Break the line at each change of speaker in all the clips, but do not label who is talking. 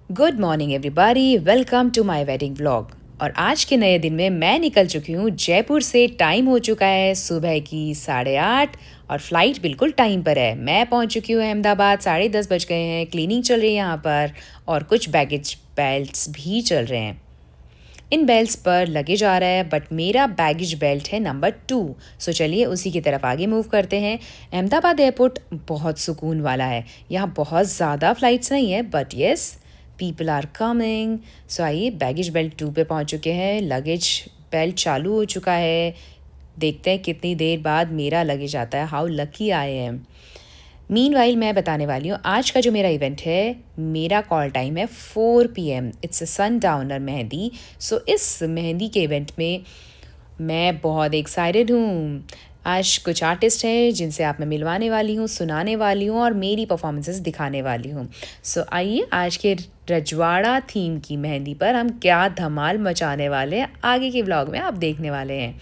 Good morning everybody, welcome to my wedding vlog. और आज के नए दिन में मैं निकल चुकी हूँ जयपुर से। टाइम हो चुका है सुबह की 8:30 और फ्लाइट बिल्कुल टाइम पर है। मैं पहुँच चुकी हूँ अहमदाबाद, 10:30 बज गए हैं। क्लीनिंग चल रही है यहाँ पर और कुछ बैगेज बेल्ट्स भी चल रहे हैं। इन बेल्ट्स पर लगेज आ रहा है बट मेरा बैगेज बेल्ट है नंबर 2। सो चलिए उसी की तरफ आगे मूव करते हैं। अहमदाबाद एयरपोर्ट बहुत सुकून वाला है। यहाँ बहुत ज़्यादा फ़्लाइट्स नहीं है but yes, people are coming. So आइए, बैगेज बेल्ट 2 पे पहुँच चुके हैं। लगेज बेल्ट चालू हो चुका है। देखते हैं कितनी देर बाद मेरा लगेज आता है। How lucky I am. Meanwhile मैं बताने वाली हूँ आज का जो मेरा इवेंट है। मेरा कॉल टाइम है 4 PM। It's a sundowner mehndi. So इस मेहंदी के इवेंट में मैं बहुत एक्साइटेड हूँ। आज कुछ आर्टिस्ट हैं जिनसे आप मैं मिलवाने वाली हूँ, सुनाने वाली हूँ और मेरी परफॉर्मेंसेस दिखाने वाली हूँ। सो आइए, आज के रजवाड़ा थीम की मेहंदी पर हम क्या धमाल मचाने वाले हैं आगे के व्लॉग में आप देखने वाले हैं।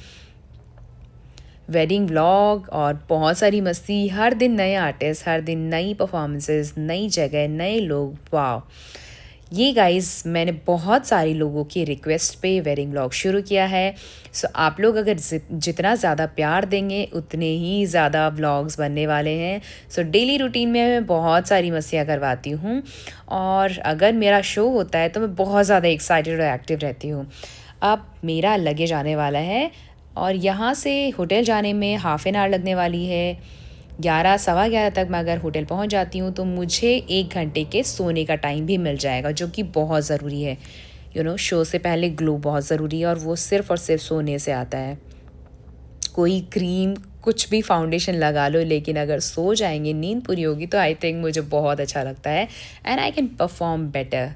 वेडिंग व्लॉग और बहुत सारी मस्ती, हर दिन नए आर्टिस्ट, हर दिन नई परफॉर्मेंसेस, नई जगह, नए लोग। वाह, ये गाइस मैंने बहुत सारे लोगों की रिक्वेस्ट पे वेडिंग व्लॉग शुरू किया है। सो आप लोग अगर जितना ज़्यादा प्यार देंगे उतने ही ज़्यादा व्लॉग्स बनने वाले हैं। सो डेली रूटीन में मैं बहुत सारी मस्तियाँ करवाती हूँ और अगर मेरा शो होता है तो मैं बहुत ज़्यादा एक्साइटेड और एक्टिव रहती हूँ। अब मेरा लगेज आने वाला है और यहाँ से होटल जाने में हाफ़ एन आवर लगने वाली है। 11 सवा 11 तक मैं अगर होटल पहुँच जाती हूँ तो मुझे 1 घंटे के सोने का टाइम भी मिल जाएगा, जो कि बहुत ज़रूरी है। शो से पहले ग्लो बहुत ज़रूरी है और वो सिर्फ़ और सिर्फ सोने से आता है। कोई क्रीम, कुछ भी फाउंडेशन लगा लो, लेकिन अगर सो जाएंगे, नींद पूरी होगी, तो आई थिंक मुझे बहुत अच्छा लगता है and I can perform better.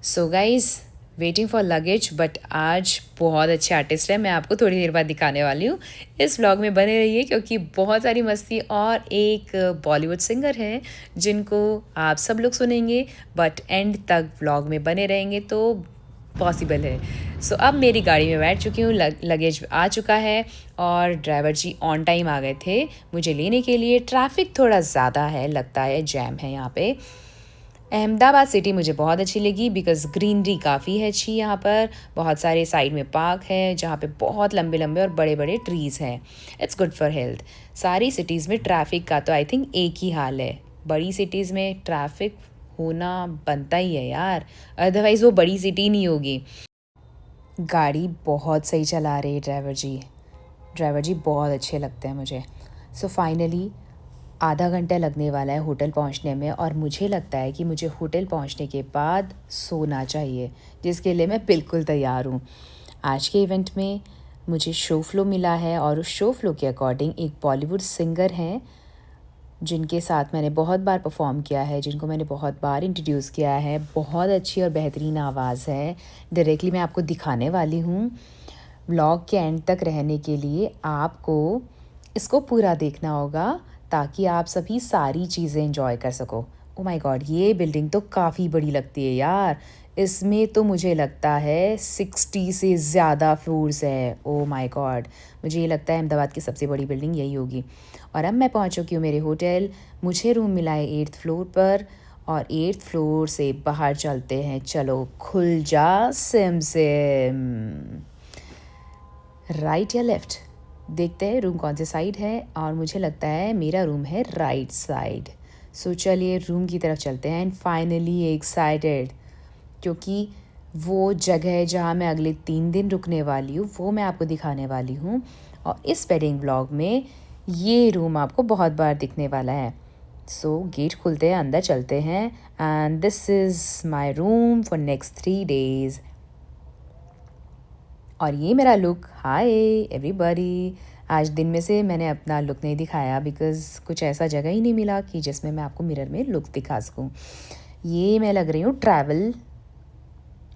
So guys, waiting for luggage. But आज बहुत अच्छे आर्टिस्ट हैं, मैं आपको थोड़ी देर बाद दिखाने वाली हूँ। इस व्लॉग में बने रहिए क्योंकि बहुत सारी मस्ती। और एक बॉलीवुड सिंगर हैं जिनको आप सब लोग सुनेंगे बट एंड तक व्लॉग में बने रहेंगे तो पॉसिबल है। सो अब मेरी गाड़ी में बैठ चुकी हूँ, लगेज आ चुका है और ड्राइवर जी ऑन टाइम आ गए थे मुझे लेने के लिए। ट्रैफिक थोड़ा ज़्यादा है, लगता है जैम है यहाँ पे। अहमदाबाद सिटी मुझे बहुत अच्छी लगी बिकॉज़ ग्रीनरी काफ़ी है अच्छी यहाँ पर। बहुत सारे साइड में पार्क है जहाँ पे बहुत लंबे लंबे और बड़े बड़े ट्रीज़ हैं। It's good for health. सारी सिटीज़ में ट्रैफिक का तो आई थिंक एक ही हाल है। बड़ी सिटीज़ में ट्रैफिक होना बनता ही है यार, अदरवाइज़ वो बड़ी सिटी नहीं होगी। गाड़ी बहुत सही चला रहे ड्राइवर जी। ड्राइवर जी बहुत अच्छे लगते हैं मुझे। सो फाइनली आधा घंटा लगने वाला है होटल पहुंचने में और मुझे लगता है कि मुझे होटल पहुंचने के बाद सोना चाहिए, जिसके लिए मैं बिल्कुल तैयार हूँ। आज के इवेंट में मुझे शो फ्लो मिला है और उस शो फ्लो के अकॉर्डिंग एक बॉलीवुड सिंगर हैं जिनके साथ मैंने बहुत बार परफॉर्म किया है, जिनको मैंने बहुत बार इंट्रोड्यूस किया है। बहुत अच्छी और बेहतरीन आवाज़ है। डायरेक्टली मैं आपको दिखाने वाली हूँ। व्लॉग के एंड तक रहने के लिए आपको इसको पूरा देखना होगा ताकि आप सभी सारी चीज़ें एंजॉय कर सको। ओ माय गॉड, ये बिल्डिंग तो काफ़ी बड़ी लगती है यार। इसमें तो मुझे लगता है 60 से ज़्यादा फ्लोर्स है। ओ माय गॉड, मुझे ये लगता है अहमदाबाद की सबसे बड़ी बिल्डिंग यही होगी। और अब मैं पहुंच चुकी हूँ मेरे होटल। मुझे रूम मिला है 8th फ्लोर पर और 8th फ्लोर से बाहर चलते हैं। चलो खुल जा सिम सिम। राइट या लेफ़्ट, देखते हैं रूम कौन से साइड है और मुझे लगता है मेरा रूम है राइट साइड। सो चलिए रूम की तरफ चलते हैं एंड फाइनली एक्साइटेड क्योंकि वो जगह है जहाँ मैं अगले 3 दिन रुकने वाली हूँ, वो मैं आपको दिखाने वाली हूँ। और इस वेडिंग व्लॉग में ये रूम आपको बहुत बार दिखने वाला है। सो गेट खुलते हैं, अंदर चलते हैं and this is my room for next 3 days। और ये मेरा लुक। Hi everybody. आज दिन में से मैंने अपना लुक नहीं दिखाया बिकॉज़ कुछ ऐसा जगह ही नहीं मिला कि जिसमें मैं आपको मिरर में लुक दिखा सकूं। ये मैं लग रही हूँ ट्रैवल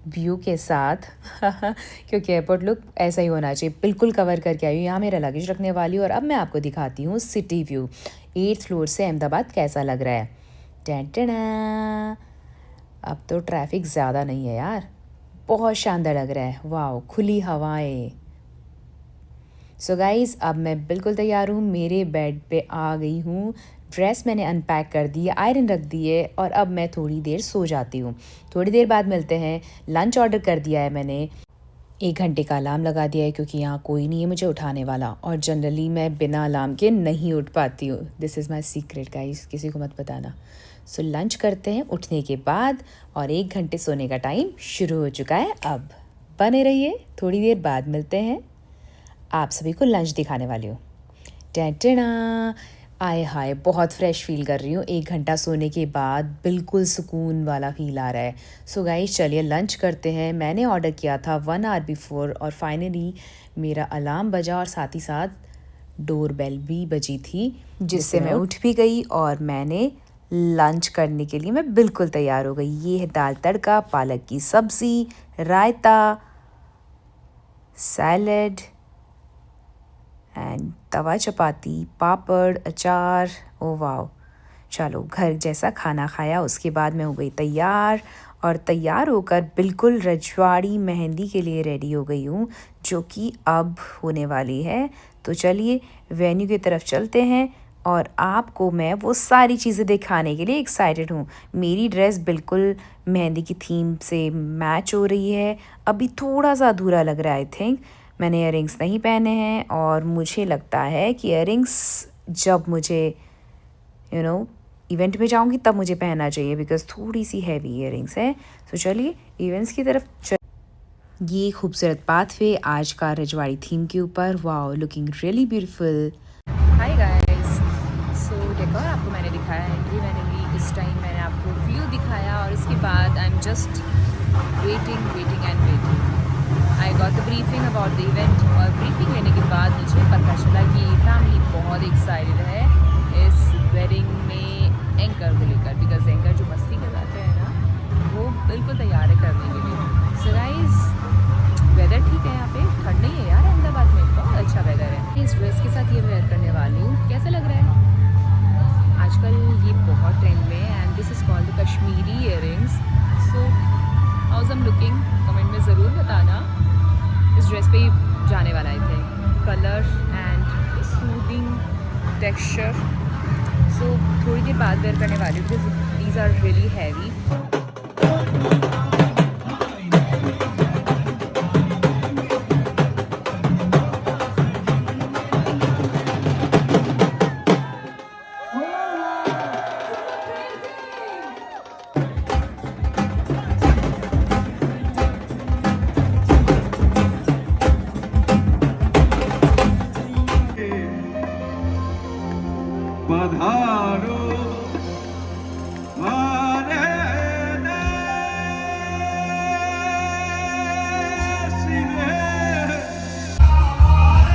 व्यू के साथ क्योंकि एयरपोर्ट लुक ऐसा ही होना चाहिए। बिल्कुल कवर करके आई हूँ। यहाँ मेरा लगेज रखने वाली हूँ और अब मैं आपको दिखाती हूँ सिटी व्यू। 8th फ्लोर से अहमदाबाद कैसा लग रहा है। टें टें। अब तो ट्रैफिक ज़्यादा नहीं है यार, बहुत शानदार लग रहा है। वाह, खुली हवाएं। सो गाइज़ अब मैं बिल्कुल तैयार हूँ, मेरे बेड पे आ गई हूँ। ड्रेस मैंने अनपैक कर दी है, आयरन रख दी है और अब मैं थोड़ी देर सो जाती हूँ। थोड़ी देर बाद मिलते हैं। लंच ऑर्डर कर दिया है मैंने। 1 घंटे का अलार्म लगा दिया है क्योंकि यहाँ कोई नहीं है मुझे उठाने वाला, और जनरली मैं बिना अलार्म के नहीं उठ पाती हूँ। This is my secret guys, किसी को मत बताना। सो लंच करते हैं उठने के बाद, और 1 घंटे सोने का टाइम शुरू हो चुका है अब। बने रहिए, थोड़ी देर बाद मिलते हैं। आप सभी को लंच दिखाने वाली हूँ। टेंटेना, आय हाय बहुत फ्रेश फील कर रही हूँ। 1 घंटा सोने के बाद बिल्कुल सुकून वाला फील आ रहा है। सो गाइस चलिए लंच करते हैं। मैंने ऑर्डर किया था 1 आवर बिफोर, और फाइनली मेरा अलार्म बजा और साथ ही साथ डोर बेल भी बजी थी, जिससे मैं उठ भी गई और मैंने लंच करने के लिए मैं बिल्कुल तैयार हो गई। ये है दाल तड़का, पालक की सब्ज़ी, रायता, सैलड एंड तवा चपाती, पापड़, अचार। ओ वाओ, चलो घर जैसा खाना खाया। उसके बाद मैं हो गई तैयार, और तैयार होकर बिल्कुल रजवाड़ी मेहंदी के लिए रेडी हो गई हूँ, जो कि अब होने वाली है। तो चलिए वेन्यू की तरफ चलते हैं, और आपको मैं वो सारी चीज़ें दिखाने के लिए एक्साइटेड हूँ। मेरी ड्रेस बिल्कुल मेहंदी की थीम से मैच हो रही है। अभी थोड़ा सा अधूरा लग रहा है आई थिंक। मैंने इयररिंग्स नहीं पहने हैं, और मुझे लगता है कि इयररिंग्स जब मुझे इवेंट में जाऊंगी तब मुझे पहनना चाहिए, बिकॉज थोड़ी सी हैवी इयररिंग्स है। तो चलिए इवेंट्स की तरफ ये खूबसूरत पाथवे आज का रजवाड़ी थीम के ऊपर। Wow, looking really beautiful. Hi guys, so decor आपको मैंने दिखाया, एंट्री मैंने ली, इस टाइम मैंने आपको व्यू दिखाया, और इसके बाद I am just waiting and waiting. I got the briefing about the event, और ब्रीफिंग लेने के बाद मुझे पता चला कि फैमिली बहुत एक्साइटेड है इस वेडिंग में एंकर को लेकर, बिकॉज एंकर जो मस्ती करवाते हैं ना, वो बिल्कुल तैयार है करने के लिए। सो गाइस वेदर ठीक है यहाँ पे, ठंड नहीं है यार अहमदाबाद में, बहुत अच्छा वेदर है। इस ड्रेस के साथ ये वेयर करने वाली हूँ, कैसा लग रहा है? आजकल ये बहुत ट्रेंड में है, and this is called the Kashmiri earrings. So how's am looking, comment में ज़रूर बताना। इस ड्रेस पे ही जाने वाला है थे, colour and soothing texture. So थोड़ी देर बाद वेयर करने वाली हूँ, because these are really heavy.
पधारो मारे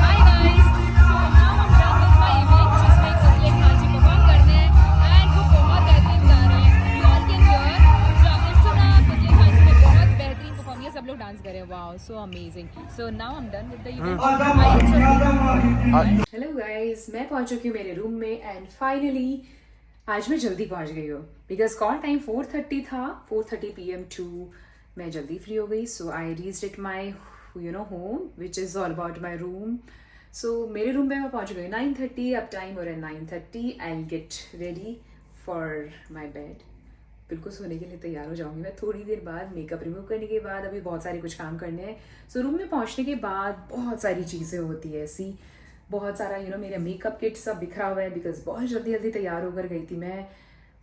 Hi guys, so now I'm done with my event, जिसमें कुतले खांची परफॉर्म करने हैं, and वो बहुत बेहतरीन गा रहे हैं। You all can hear, जो आपने सुना कुतले खांची में बहुत बेहतरीन परफॉर्म किया, सब लोग डांस कर रहे हैं। Wow, so amazing. So now I'm done with the event. Hello guys, मैं पहुंच चुकी हूँ मेरे रूम में, एंड फाइनली आज मैं जल्दी पहुंच गई हूँ, बिकॉज कॉल टाइम 4:30 था, 4:30 PM टू मैं जल्दी फ्री हो गई। So I reached at my home, which is all about my room. So मेरे रूम पे मैं पहुंच गई 9:30, अब टाइम हो रहा है 9:30। I get ready for my bed, बिल्कुल सोने के लिए तैयार हो जाऊंगी मैं थोड़ी देर बाद। मेकअप रिमूव करने के बाद अभी बहुत सारे कुछ काम करने हैं। सो रूम में पहुंचने के बाद बहुत सारी चीज़ें होती है ऐसी, बहुत सारा मेरा मेकअप किट सब बिखरा हुआ है, बिकॉज बहुत जल्दी जल्दी तैयार होकर गई थी मैं।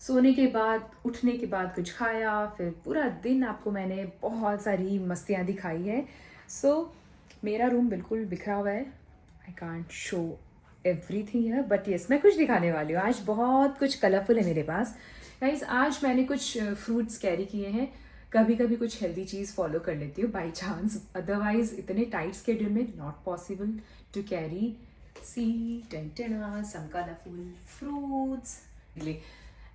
सोने के बाद, उठने के बाद कुछ खाया, फिर पूरा दिन आपको मैंने बहुत सारी मस्तियाँ दिखाई है। सो मेरा रूम बिल्कुल बिखरा हुआ है, आई कांट शो एवरीथिंग है, बट येस मैं कुछ दिखाने वाली हूँ। आज बहुत कुछ कलरफुल है मेरे पास गाइस। आज मैंने कुछ फ्रूट्स कैरी किए हैं, कभी कभी कुछ हेल्दी चीज़ फॉलो कर लेती हूँ बाई चांस, अदरवाइज इतने टाइट स्केड्यूल में not possible to carry some colorful fruits,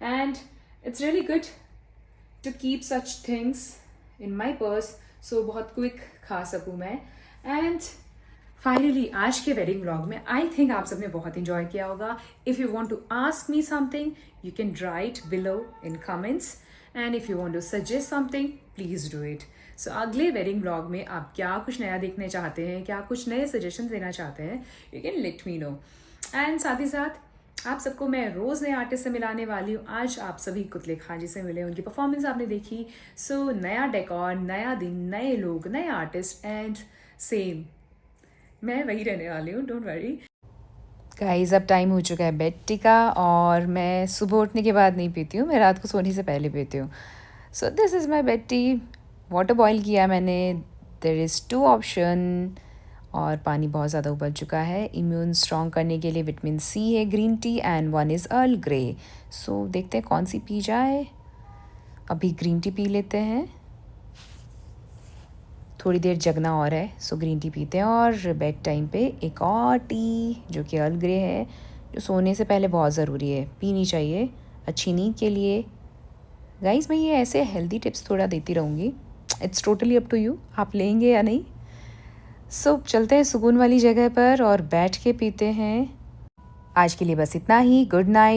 and it's really good to keep such things in my purse, so बहुत क्विक खा सकूँ मैं। and फाइनली आज के वेडिंग व्लॉग में आई थिंक आप सबने बहुत इंजॉय किया होगा। If you want to ask me something you can write below in comments, and if you want to suggest something please do it. So अगले wedding blog में आप क्या कुछ नया देखने चाहते हैं, क्या कुछ नए सजेशन देना चाहते हैं, you can let me know. And साथ ही साथ आप सबको मैं रोज़ नए आर्टिस्ट से मिलाने वाली हूँ. आज आप सभी कुतले खान जी से मिले, उनकी परफॉर्मेंस आपने देखी. सो नया डेकोर, नया दिन, नए लोग, नए आर्टिस्ट एंड सेम मैं वही रहने वाली हूँ, डोंट वरी. गाइस अब टाइम हो चुका है बेड टी का, और मैं सुबह उठने के बाद नहीं पीती हूँ, मैं रात को सोने से पहले पीती हूँ. So this is my bed tea. Water boil किया मैंने. There is 2 option. और पानी बहुत ज़्यादा उबल चुका है. इम्यून स्ट्रॉन्ग करने के लिए विटामिन सी है, green tea, and one is Earl Grey. So देखते हैं कौन सी पी जाए. अभी ग्रीन टी पी लेते हैं, थोड़ी देर जगना और है, सो ग्रीन टी पीते हैं. और बेड टाइम पे एक और टी जो कि अर्ल ग्रे है, जो सोने से पहले बहुत ज़रूरी है, पीनी चाहिए अच्छी नींद के लिए. गाइस मैं ये ऐसे हेल्दी टिप्स थोड़ा देती रहूँगी. It's totally up to you, आप लेंगे या नहीं. सो चलते हैं सुकून वाली जगह पर और बैठ के पीते हैं. आज के लिए बस इतना ही. Good night.